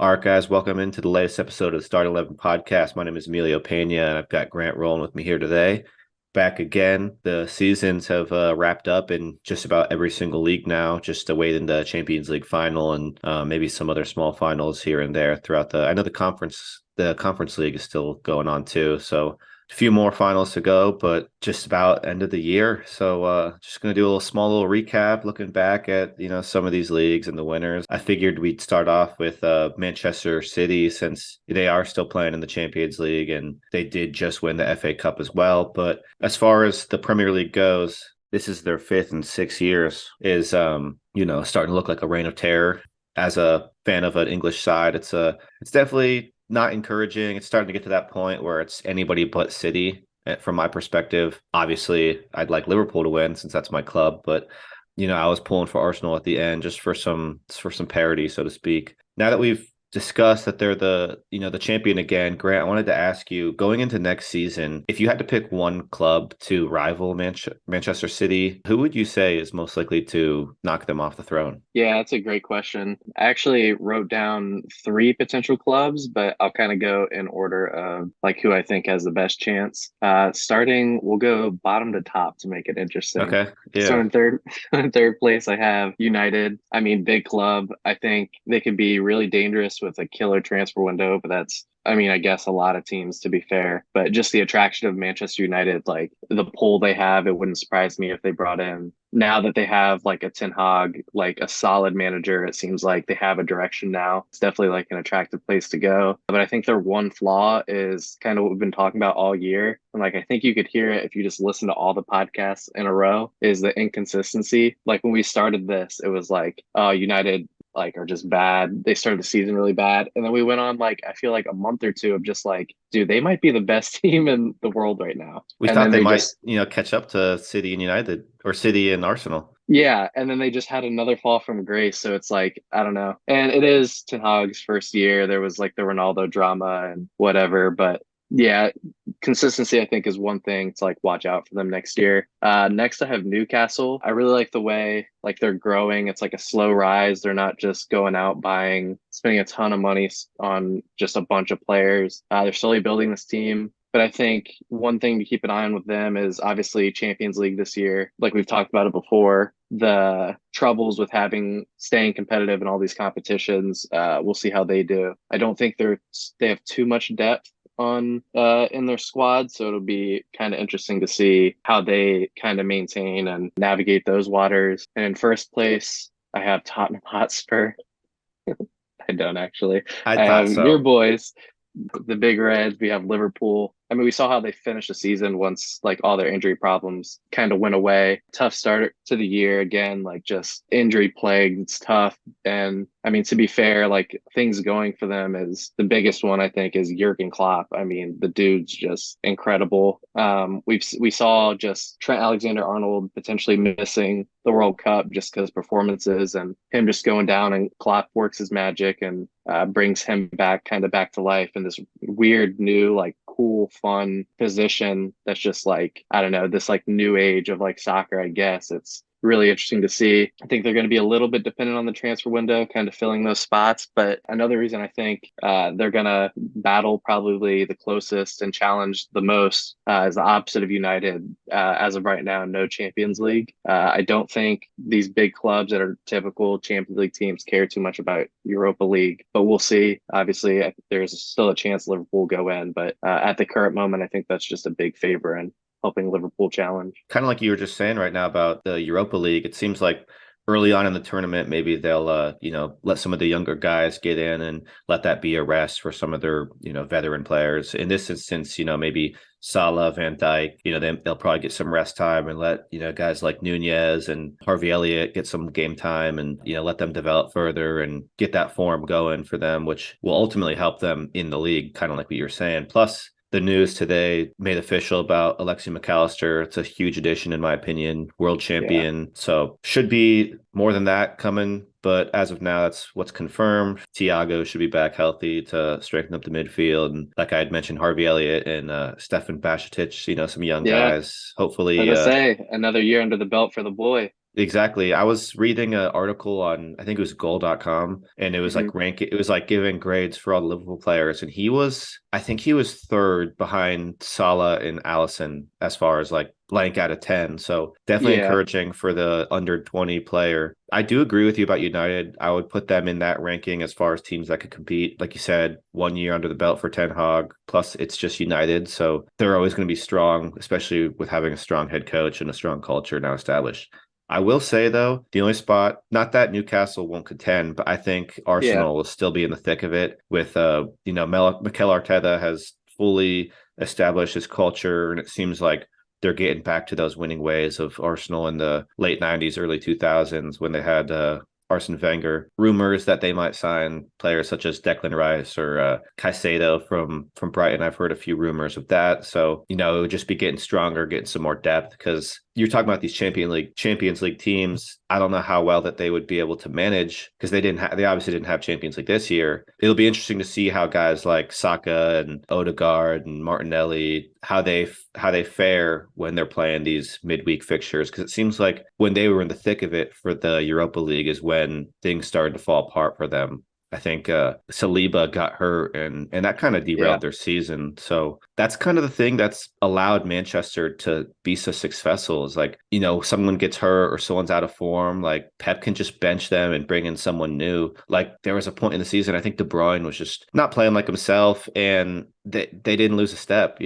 All right, guys, welcome into the latest episode of the Start 11 podcast. My name is Emilio Pena, and I've got Grant rolling with me here today. Back again. The seasons have wrapped up in just about every single league now, just awaiting the Champions League final and maybe some other small finals here and there throughout I know the conference league is still going on too. So a few more finals to go, but just about end of the year. So just gonna do a little recap, looking back at some of these leagues and the winners. I figured we'd start off with Manchester City since they are still playing in the Champions League and they did just win the FA Cup as well. But as far as the Premier League goes, this is their fifth in 6 years. Is starting to look like a reign of terror. As a fan of an English side, it's definitely not encouraging. It's starting to get to that point where it's anybody but City. From my perspective, obviously, I'd like Liverpool to win since that's my club, but I was pulling for Arsenal at the end just for some parity, so to speak. Now that we've discussed that they're the champion again, Grant, I wanted to ask you, going into next season, if you had to pick one club to rival Manchester City, who would you say is most likely to knock them off the throne? Yeah, that's a great question. I actually wrote down three potential clubs, but I'll kind of go in order of like who I think has the best chance. Starting, we'll go bottom to top to make it interesting. Okay. So Yeah. in third, in third place, I have United. I mean, big club. I think they could be really dangerous with a killer transfer window, but I guess a lot of teams to be fair, but just the attraction of Manchester United, like the pull they have, it wouldn't surprise me if they brought in now that they have like a Ten Hag, like a solid manager. It seems like they have a direction now. It's definitely like an attractive place to go. But I think their one flaw is kind of what we've been talking about all year. And like I think you could hear it if you just listen to all the podcasts in a row, is the inconsistency. Like when we started this, it was like, oh, United like are just bad. They started the season really bad. And then we went on like I feel like a month or two of just like, dude, they might be the best team in the world right now. We And thought then they they might, just catch up to City and United or City and Arsenal. yeah, and then they just had another fall from grace. So it's like, I don't know. And it is Ten Hag's first year. There was like the Ronaldo drama and whatever, but yeah, consistency I think is one thing to like watch out for them next year. Next I have Newcastle. I really like the way like they're growing. It's like a slow rise. They're not just going out buying, spending a ton of money on just a bunch of players. They're slowly building this team. But I think one thing to keep an eye on with them is obviously Champions League this year. Like we've talked about it before, the troubles with having staying competitive in all these competitions. We'll see how they do. I don't think they have too much depth on in their squad, so it'll be kind of interesting to see how they kind of maintain and navigate those waters. And in first place, I have Tottenham Hotspur. I don't actually. I I thought have your so. boys, the Big Reds. We have Liverpool. I mean, we saw how they finished the season once like all their injury problems kind of went away. Tough start to the year again, like just injury plagued. It's tough. And I mean, to be fair, like things going for them is the biggest one I think is Jurgen Klopp. I mean, the dude's just incredible. We saw just Trent Alexander-Arnold potentially missing the World Cup just because performances and him just going down, and Klopp works his magic and brings him back kind of back to life in this weird new like cool fun position that's just like I don't know, this like new age of like soccer. I guess it's really interesting to see. I think they're going to be a little bit dependent on the transfer window, kind of filling those spots. But another reason I think they're going to battle probably the closest and challenge the most is the opposite of United. As of right now, no Champions League. I don't think these big clubs that are typical Champions League teams care too much about Europa League, but we'll see. Obviously, there's still a chance Liverpool go in, but at the current moment, I think that's just a big favor in helping Liverpool challenge. Kind of like you were just saying right now about the Europa League, it seems like early on in the tournament, maybe they'll, let some of the younger guys get in and let that be a rest for some of their, veteran players. In this instance, maybe Salah, Van Dijk, they'll probably get some rest time and let, guys like Nunez and Harvey Elliott get some game time and, let them develop further and get that form going for them, which will ultimately help them in the league, kind of like what you're saying. Plus, the news today made official about Alexi McAllister. It's a huge addition, in my opinion, world Yeah. champion. So should be more than that coming. But as of now, that's what's confirmed. Thiago should be back healthy to strengthen up the midfield. And like I had mentioned, Harvey Elliott and Stefan Bacetic, some young Yeah. guys. As Hopefully, I say, another year under the belt for the boy. Exactly. I was reading an article on, I think it was goal.com, and it was Hmm. like ranking, it was like giving grades for all the Liverpool players. And I think he was third behind Salah and Allison as far as like blank out of 10. So definitely Yeah. encouraging for the under 20 player. I do agree with you about United. I would put them in that ranking as far as teams that could compete. Like you said, 1 year under the belt for Ten Hag. Plus, it's just United. So they're always going to be strong, especially with having a strong head coach and a strong culture now established. I will say though, the only spot, not that Newcastle won't contend, but I think Yeah. Arsenal will still be in the thick of it with Mikel Arteta has fully established his culture, and it seems like they're getting back to those winning ways of Arsenal in the late 90s, early 2000s when they had Arsene Wenger. Rumors that they might sign players such as Declan Rice or Caicedo from Brighton. I've heard a few rumors of that. So, it would just be getting stronger, getting some more depth because you're talking about these Champions League teams. I don't know how well that they would be able to manage because they obviously didn't have Champions League this year. It'll be interesting to see how guys like Saka and Odegaard and Martinelli how they fare when they're playing these midweek fixtures because it seems like when they were in the thick of it for the Europa League is when things started to fall apart for them. I think Saliba got hurt and that kind of Yeah. derailed their season. So that's kind of the thing that's allowed Manchester to be so successful is like, someone gets hurt or someone's out of form. Like Pep can just bench them and bring in someone new. Like there was a point in the season, I think De Bruyne was just not playing like himself and they didn't lose a step.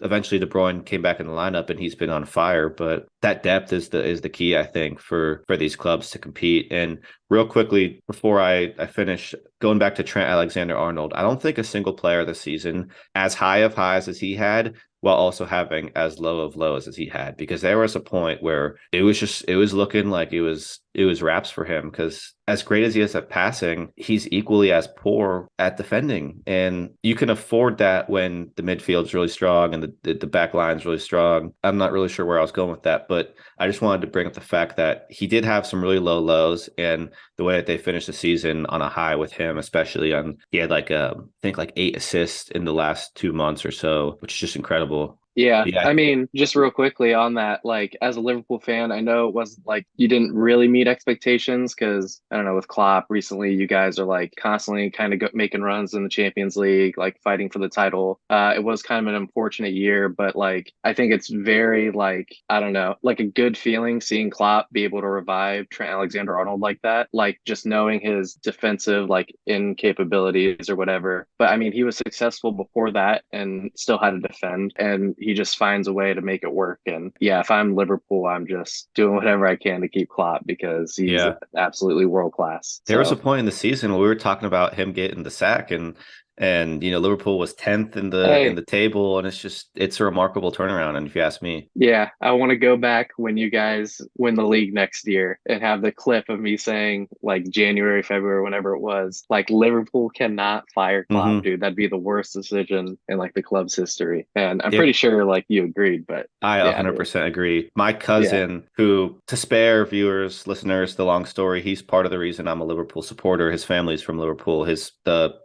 Eventually De Bruyne came back in the lineup and he's been on fire. But that depth is the key, I think, for these clubs to compete. And real quickly before I finish, going back to Trent Alexander-Arnold, I don't think a single player this season as high of highs as he had while also having as low of lows as he had because there was a point where it was looking like it was wraps for him because as great as he is at passing, he's equally as poor at defending. And you can afford that when the midfield's really strong and the back line's really strong. I'm not really sure where I was going with that, but I just wanted to bring up the fact that he did have some really low lows and the way that they finished the season on a high with him, especially he had I think like 8 assists in the last 2 months or so, which is just incredible. Yeah, But yeah, I mean, just real quickly on that, like as a Liverpool fan, I know it wasn't like you didn't really meet expectations because I don't know, with Klopp recently, you guys are like constantly kind of making runs in the Champions League, like fighting for the title. It was kind of an unfortunate year, but like I think it's very like I don't know, like a good feeling seeing Klopp be able to revive Trent Alexander-Arnold like that, like just knowing his defensive like incapabilities or whatever. But I mean, he was successful before that and still had to defend and he just finds a way to make it work. And yeah, if I'm Liverpool, I'm just doing whatever I can to keep Klopp because he's yeah. absolutely world class. There was a So point in the season where we were talking about him getting the sack and Liverpool was 10th in the hey, table and it's a remarkable turnaround and if you ask me. yeah, I want to go back when you guys win the league next year and have the clip of me saying like January, February, whenever it was, like Liverpool cannot fire Klopp, Hmm. dude. That'd be the worst decision in like the club's history. And I'm pretty It sure like you agreed, but I yeah, dude. 100% agree. My Yeah. cousin, who, to spare viewers, listeners, the long story, he's part of the reason I'm a Liverpool supporter. His family's from Liverpool.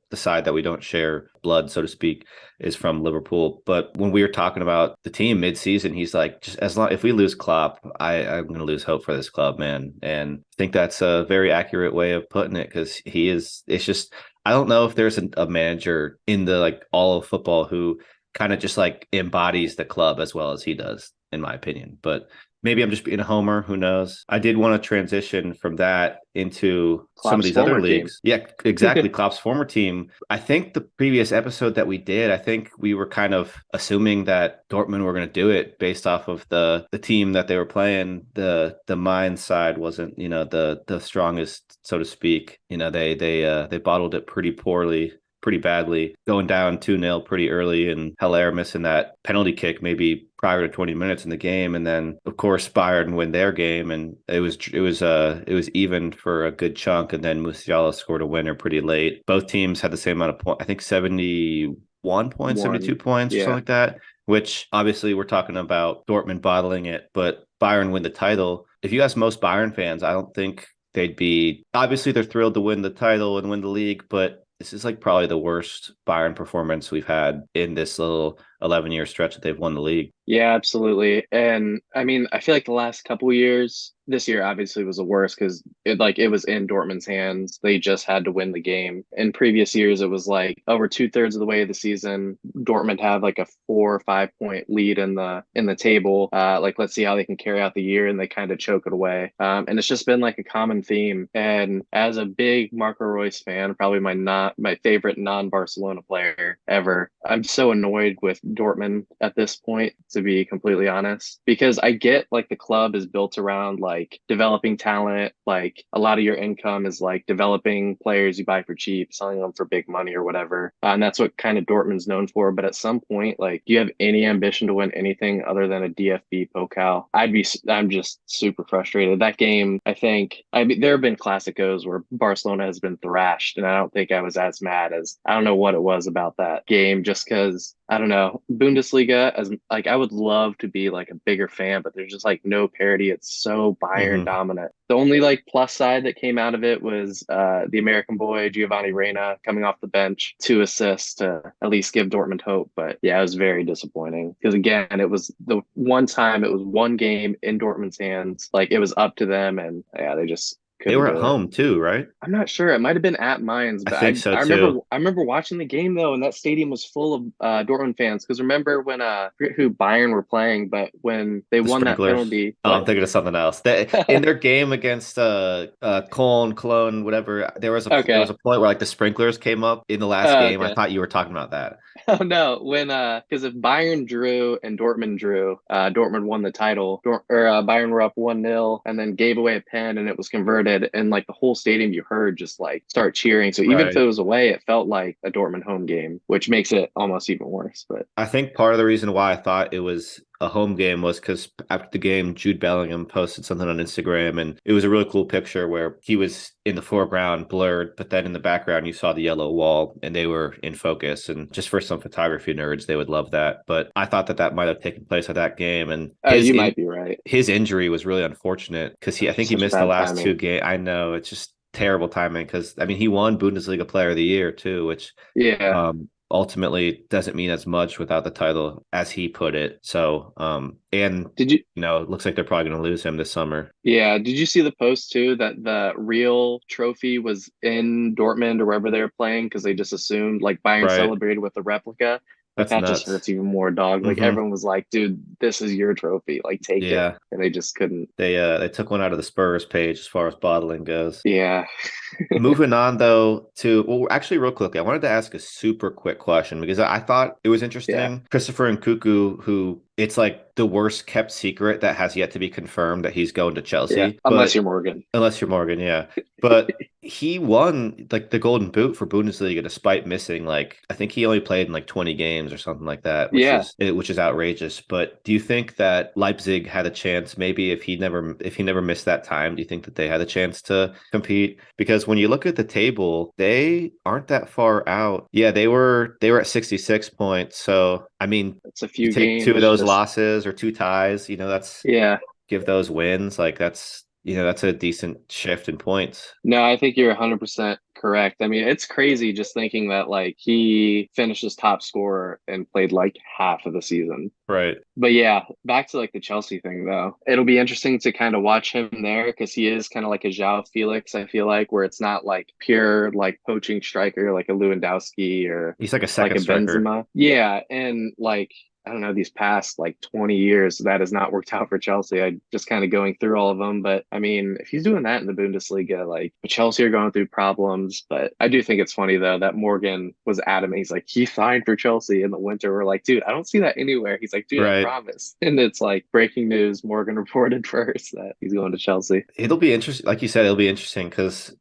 The side that we don't share blood, so to speak, is from Liverpool. But when we were talking about the team mid-season, he's like, just as long if we lose Klopp, I'm going to lose hope for this club, man. And I think that's a very accurate way of putting it because he is. It's just I don't know if there's a manager in the like all of football who kind of just like embodies the club as well as he does, in my opinion. But maybe I'm just being a homer. Who knows? I did want to transition from that into some of Klopp's these other former team. leagues. Yeah, exactly. Klopp's former team. I think the previous episode that we did, I think we were kind of assuming that Dortmund were going to do it based off of the team that they were playing. The Mainz side wasn't, the strongest, so to speak. They bottled it pretty poorly, pretty badly, going down 2-0 pretty early, and Haller missing that penalty kick maybe prior to 20 minutes in the game. And then, of course, Bayern win their game, and it was even for a good chunk. And then Musiala scored a winner pretty late. Both teams had the same amount of points, I think 71 points, One. 72 points, or something Yeah. like that, which obviously we're talking about Dortmund bottling it, but Bayern win the title. If you ask most Bayern fans, I don't think they'd be obviously they're thrilled to win the title and win the league, but this is like probably the worst Bayern performance we've had in this little 11-year stretch that they've won the league. Yeah, absolutely. And I mean, I feel like the last couple years, this year obviously was the worst because it was in Dortmund's hands. They just had to win the game. In previous years, it was like over two-thirds of the way of the season, Dortmund had like a 4 or 5 point lead in the table. Like let's see how they can carry out the year, and they kind of choke it away. And it's just been like a common theme. And as a big Marco Reus fan, probably my favorite non-Barcelona player ever, I'm so annoyed with Dortmund at this point, to be completely honest, because I get like the club is built around like developing talent, like a lot of your income is like developing players you buy for cheap, selling them for big money or whatever. And that's what kind of Dortmund's known for. But at some point, like, do you have any ambition to win anything other than a DFB Pokal? I'm just super frustrated. That game, I mean, there have been Clásicos where Barcelona has been thrashed, and I don't think I was as mad as, I don't know what it was about that game, just because I don't know. Bundesliga, as like, I would love to be like a bigger fan, but there's just like no parity. It's so Bayern Hmm. dominant. The only like plus side that came out of it was the American boy Giovanni Reina coming off the bench, 2 assists to at least give Dortmund hope. But yeah, it was very disappointing because again, it was the one time it was one game in Dortmund's hands. Like it was up to them, and yeah, they just They couldn't were at do it. home too, right? I'm not sure. It might have been at Mines, I but think so too. I remember watching the game though, and that stadium was full of Dortmund fans. Because remember when I forget who Bayern were playing, but when they The won that sprinklers. penalty, Oh, I'm what? thinking of something else. In their game against Cologne, whatever, there was Okay. a point where like the sprinklers came up in the last game. I Okay. thought you were talking about that. Oh no, when because if Bayern drew and Dortmund drew, Dortmund won the title. Bayern were up 1-0 and then gave away a pen and it was converted, and like the whole stadium you heard just like start cheering. So even if Right. it was away, it felt like a Dortmund home game, which makes it almost even worse. But I think part of the reason why I thought it was a home game was because after the game, Jude Bellingham posted something on Instagram, and it was a really cool picture where he was in the foreground, blurred, but then in the background, you saw the yellow wall, and they were in focus. And just for some photography nerds, they would love that. But I thought that that might have taken place at that game, and you might be right. his injury was really unfortunate because I think he Such missed the bad last two timing. games. I know it's just terrible timing because I mean he won Bundesliga Player of the Year too, which Yeah. ultimately doesn't mean as much without the title as he put it. So, and Did you? it looks like they're probably going to lose him this summer. Yeah. Did you see the post too that the real trophy was in Dortmund or wherever they were playing because they just assumed like Bayern Right. celebrated with the replica? Like That's that just nuts. hurts even more, dog. Like Hmm. everyone was like, "Dude, this is your trophy. Like take it," Yeah. and they just couldn't. They took one out of the Spurs page as far as bottling goes. Yeah. Moving on though to well, actually, real quickly, I wanted to ask a super quick question because I thought it was Yeah. interesting. Christopher Nkunku, who it's like the worst kept secret that has yet to be confirmed that he's going to Yeah. Chelsea, Unless but you're Morgan. unless you're Morgan, yeah. But he won like the Golden Boot for Bundesliga despite missing like I think he only played in like 20 games or something like that, Yeah. which is outrageous. But do you think that Leipzig had a chance maybe if he never missed that time, do you think that they had a chance to compete? Because when you look at the table, they aren't that far out. Yeah, they were at 66 points. So, I mean, It's a you few take two of games. those Just losses or two ties, that's yeah. give those wins, like that's a decent shift in points. No, I think you're 100% correct. I mean, it's crazy just thinking that like he finished as top scorer and played like half of the season. Right. But yeah, back to like the Chelsea thing though. It'll be interesting to kind of watch him there because he is kind of like a João Felix, I feel like, where it's not like pure like poaching striker like a Lewandowski or He's like a like second a striker. Benzema. Yeah, and like I don't know, these past like 20 years, that has not worked out for Chelsea. I just kind of going through all of them. But I mean, if he's doing that in the Bundesliga, like Chelsea are going through problems. But I do think it's funny though that Morgan was adamant. He's like, he signed for Chelsea in the winter. We're like, dude, I don't see that anywhere. He's like, dude, I Right. promise. And it's like breaking news. Morgan reported first that he's going to Chelsea. It'll be interesting. Like you said, it'll be interesting because,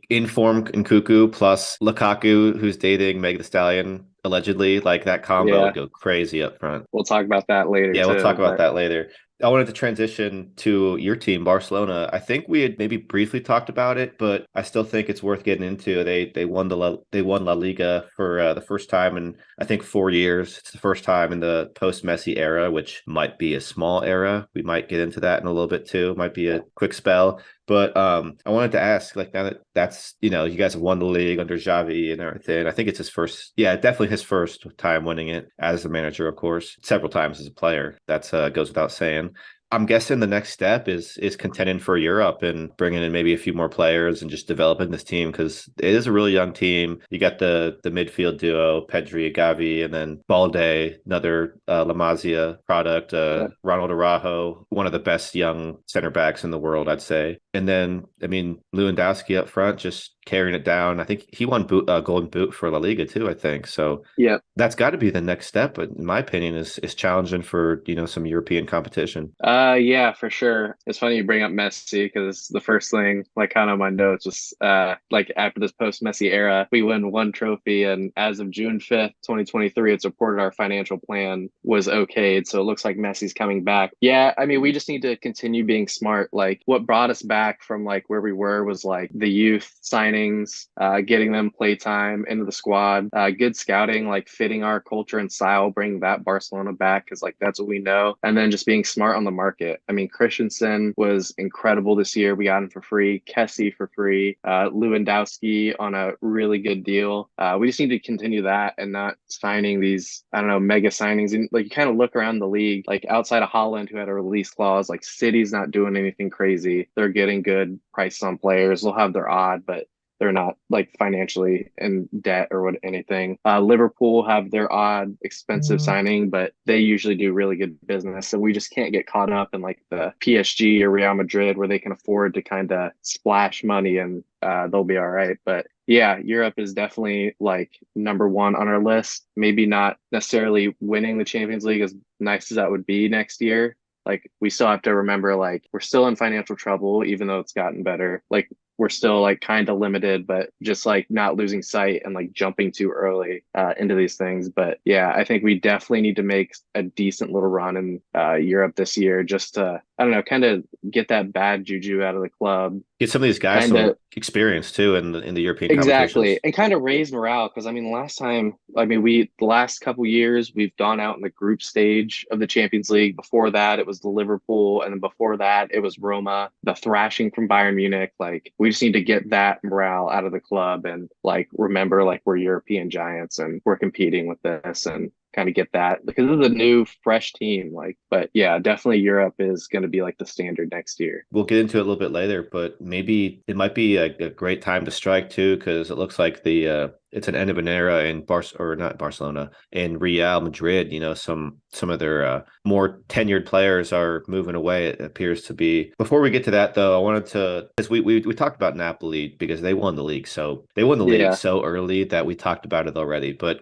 informed Nkuku plus Lukaku, who's dating Meg the Stallion, allegedly, like that combo Yeah. would go crazy up front. We'll talk about that later Yeah, we'll talk too. about But that later. I wanted to transition to your team, Barcelona. I think we had maybe briefly talked about it, but I still think it's worth getting into. They won La Liga for the first time in I think 4 years. It's the first time in the post Messi era, which might be a small era. We might get into that in a little bit too. Might be a quick spell. But I wanted to ask, like, now that that's, you guys have won the league under Xavi and everything. I think it's his first, yeah, definitely his first time winning it as a manager, of course, several times as a player. That's goes without saying. I'm guessing the next step is contending for Europe and bringing in maybe a few more players and just developing this team because it is a really young team. You got the midfield duo, Pedri, Gavi, and then Balde, another La Masia product, Yeah. Ronald Araujo, one of the best young center backs in the world, I'd say. And then, I mean, Lewandowski up front, just carrying it down. I think he won Golden Boot for La Liga too, I think. So Yeah. that's got to be the next step, but in my opinion, is challenging for some European competition. Yeah, for sure. It's funny you bring up Messi because the first thing, like kind of on my notes, was like after this post-Messi era, we win one trophy, and as of June 5th, 2023, it's reported our financial plan was okayed. So it looks like Messi's coming back. Yeah, I mean, we just need to continue being smart. Like what brought us back from like where we were was like the youth signings, getting them play time into the squad, good scouting, like fitting our culture and style, bringing that Barcelona back because like that's what we know, and then just being smart on the market. I mean, Christensen was incredible this year. We got him for free. Kessie for free. Lewandowski on a really good deal. We just need to continue that and not signing these, I don't know, mega signings. And like you kind of look around the league, like outside of Holland, who had a release clause, like City's not doing anything crazy. They're getting good prices on players. They'll have their odd, but they're not like financially in debt or what anything. Liverpool have their odd expensive signing, but they usually do really good business. So we just can't get caught up in like the PSG or Real Madrid where they can afford to kind of splash money and they'll be all right. But yeah, Europe is definitely like number one on our list. Maybe not necessarily winning the Champions League as nice as that would be next year. Like we still have to remember like we're still in financial trouble even though it's gotten better. Like we're still like kind of limited, but just like not losing sight and like jumping too early into these things. But yeah, I think we definitely need to make a decent little run in Europe this year just to, I don't know, kind of get that bad juju out of the club. Get some of these guys Kind some of experience too in the European exactly. competitions. And kind of raise morale. Cause I mean, last time, I mean, the last couple years, we've gone out in the group stage of the Champions League. Before that, it was the Liverpool. And then before that, it was Roma, the thrashing from Bayern Munich. Like, we just need to get that morale out of the club and like remember, like, we're European giants and we're competing with this and kind of get that because this is a new, fresh team. Like, but yeah, definitely Europe is going to be like the standard next year. We'll get into it a little bit later, but maybe it might be a great time to strike too, because it looks like the it's an end of an era in or not Barcelona, in Real Madrid. Some of their more tenured players are moving away. It appears to be. Before we get to that, though, I wanted to because we talked about Napoli because they won the league, so they won the league Yeah. so early that we talked about it already. But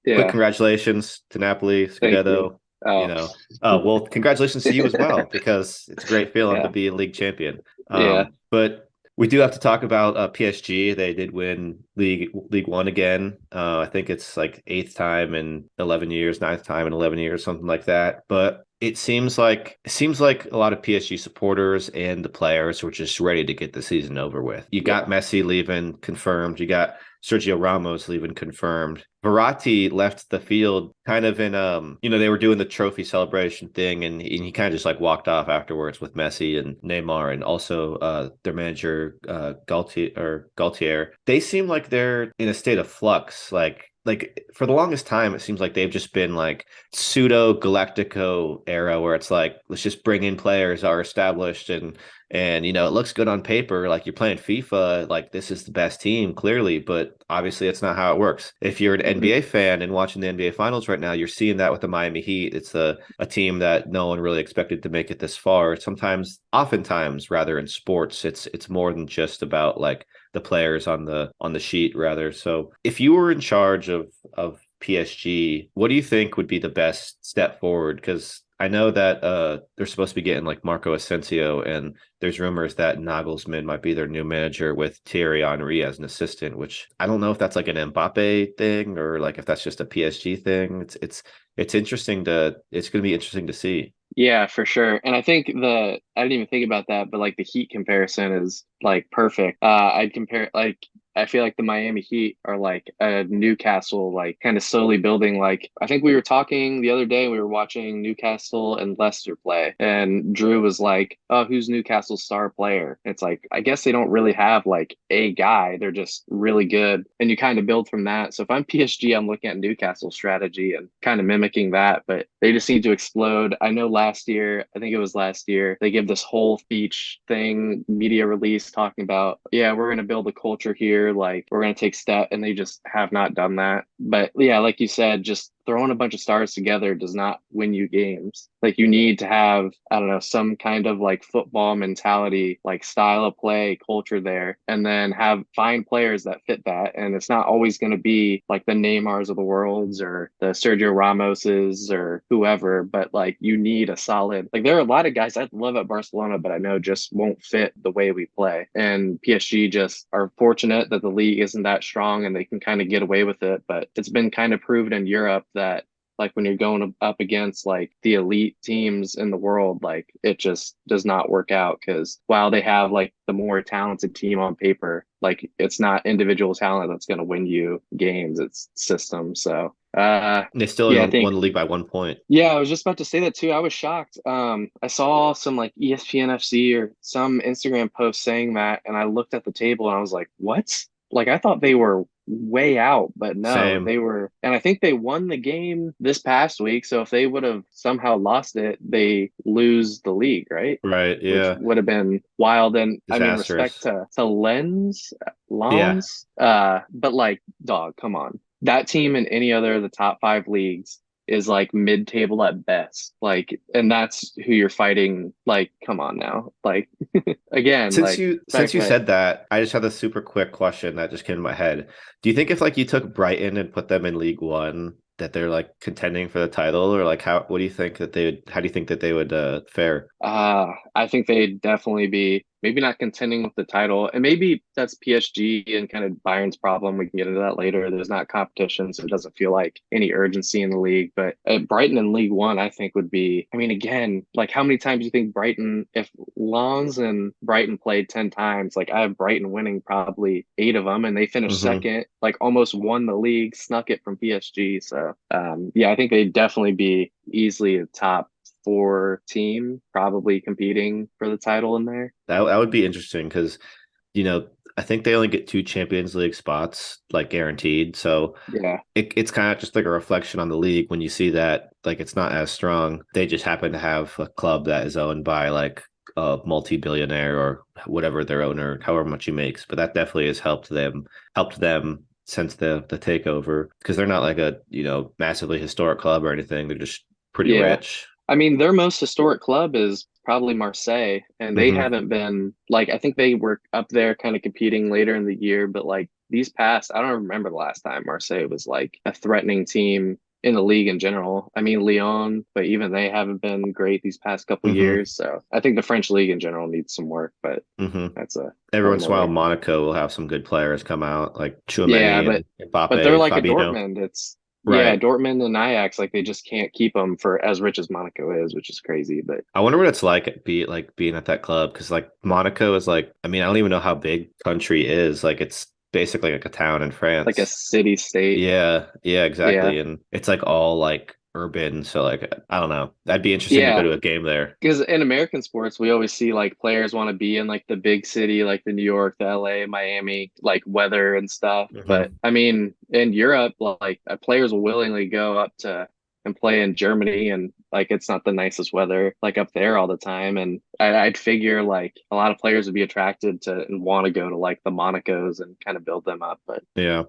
quick Yeah. congratulations to Napoli, Thank you. Scudetto. You Oh, know, well, congratulations to you as well because it's a great feeling to yeah. be a league champion. Yeah. But we do have to talk about PSG. They did win League One again. I think it's like eighth time in 11 years, ninth time in 11 years, something like that. But it seems like a lot of PSG supporters and the players were just ready to get the season over with. You got Yeah. Messi leaving confirmed. You got Sergio Ramos leaving confirmed. Verratti left the field kind of in they were doing the trophy celebration thing and he kind of just like walked off afterwards with Messi and Neymar and also their manager Galtier. They seem like they're in a state of flux. Like for the longest time, it seems like they've just been like pseudo Galactico era where it's like let's just bring in players that are established and it looks good on paper like you're playing FIFA like this is the best team clearly, but obviously it's not how it works. If you're an Hmm. NBA fan and watching the NBA finals right now, you're seeing that with the Miami Heat. It's a team that no one really expected to make it this far. Oftentimes rather in sports, it's more than just about like the players on the sheet rather. So if you were in charge of PSG, what do you think would be the best step forward? Because I know that they're supposed to be getting like Marco Asensio, and there's rumors that Nagelsmann might be their new manager with Thierry Henry as an assistant, which I don't know if that's like an Mbappe thing or like if that's just a PSG thing. It's going to be interesting to see. Yeah, for sure. And I think I didn't even think about that, but like the Heat comparison is like perfect. I'd compare like I feel like the Miami Heat are like a Newcastle, like kind of slowly building. Like I think we were talking the other day, we were watching Newcastle and Leicester play, and Drew was like, "Oh, who's Newcastle's star player?" It's like I guess they don't really have like a guy; they're just really good, and you kind of build from that. So if I'm PSG, I'm looking at Newcastle's strategy and kind of mimicking that, but they just need to explode. I know last year, I think it was last year, they give this whole speech thing, media release talking about, yeah, we're going to build a culture here. Like we're going to take step, and they just have not done that. But yeah, like you said, just throwing a bunch of stars together does not win you games. Like you need to have, I don't know, some kind of like football mentality, like style of play, culture there, and then have find players that fit that. And it's not always going to be like the Neymars of the worlds or the Sergio Ramoses or whoever, but like you need a solid, like there are a lot of guys I love at Barcelona, but I know just won't fit the way we play. And PSG just are fortunate that the league isn't that strong and they can kind of get away with it. But it's been kind of proven in Europe that like when you're going up against like the elite teams in the world, like it just does not work out because while they have like the more talented team on paper, like it's not individual talent that's going to win you games, it's system. So They still yeah, I only think won the league by 1 point. yeah, I was just about to say that too. I was shocked. I saw some like ESPN FC or some Instagram post saying that, and I looked at the table and I was like, "What?" Like I thought they were way out, but no, Same. they were. And I think they won the game this past week. So if they would have somehow lost it, they lose the league, right? Right. Which Yeah. would have been wild. And I mean, respect Disastrous. to Lens, Yeah. Lons, but like, dog, come on. That team in any other of the top five leagues is like mid-table at best. Like, and that's who you're fighting. Like, come on now. Like, again, Since like you since back you that. said that, I just had a super quick question that just came to my head. Do you think if like you took Brighton and put them in League One, that they're like contending for the title, or like how do you think that they would how do you think that they would fare? I think they'd definitely be maybe not contending with the title, and maybe that's PSG and kind of Bayern's problem. We can get into that later. There's not competition, so it doesn't feel like any urgency in the league. But Brighton in League One, I think would be. I mean, again, like how many times do you think Brighton, if Lens and Brighton played 10 times, like I have Brighton winning probably eight of them, and they finished Hmm. second, like almost won the league, snuck it from PSG. So yeah, I think they'd definitely be easily a top four team, probably competing for the title in there. That would be interesting because you know I think they only get two Champions League spots like guaranteed, so Yeah. it's kind of just like a reflection on the league when you see that like it's not as strong. They just happen to have a club that is owned by like a multi-billionaire or whatever their owner, however much he makes. But that definitely has helped them since the takeover because they're not like a massively historic club or anything. They're just pretty Yeah. rich. I mean, their most historic club is probably Marseille, and they Hmm. haven't been like, I think they were up there kind of competing later in the year, but like these past, I don't remember the last time Marseille was like a threatening team in the league in general. I mean, Lyon, but even they haven't been great these past couple Hmm. years. So I think the French league in general needs some work, but Hmm. that's a Every whole once in a while, nother. Monaco will have some good players come out, like Yeah, Chouameni but and they're Mbappe, like a Fabinho. Dortmund. It's yeah, Right. Dortmund and Ajax, like they just can't keep them for as rich as Monaco is, which is crazy. But I wonder what it's like being at that club because like Monaco is like I mean I don't even know how big country is like it's basically like a town in like a France. city state, Yeah, yeah, yeah, exactly, and it's like all like urban. So like I don't know. That'd be interesting to go yeah. to a game there. Because in American sports, we always see like players want to be in like the big city, like the New York, the LA, Miami, like weather and stuff. But Hmm. I mean, in Europe, like players will willingly go up to and play in Germany, and like it's not the nicest weather like up there all the time. And I'd figure like a lot of players would be attracted to and want to go to like the Monacos and kind of build them up. But Yeah.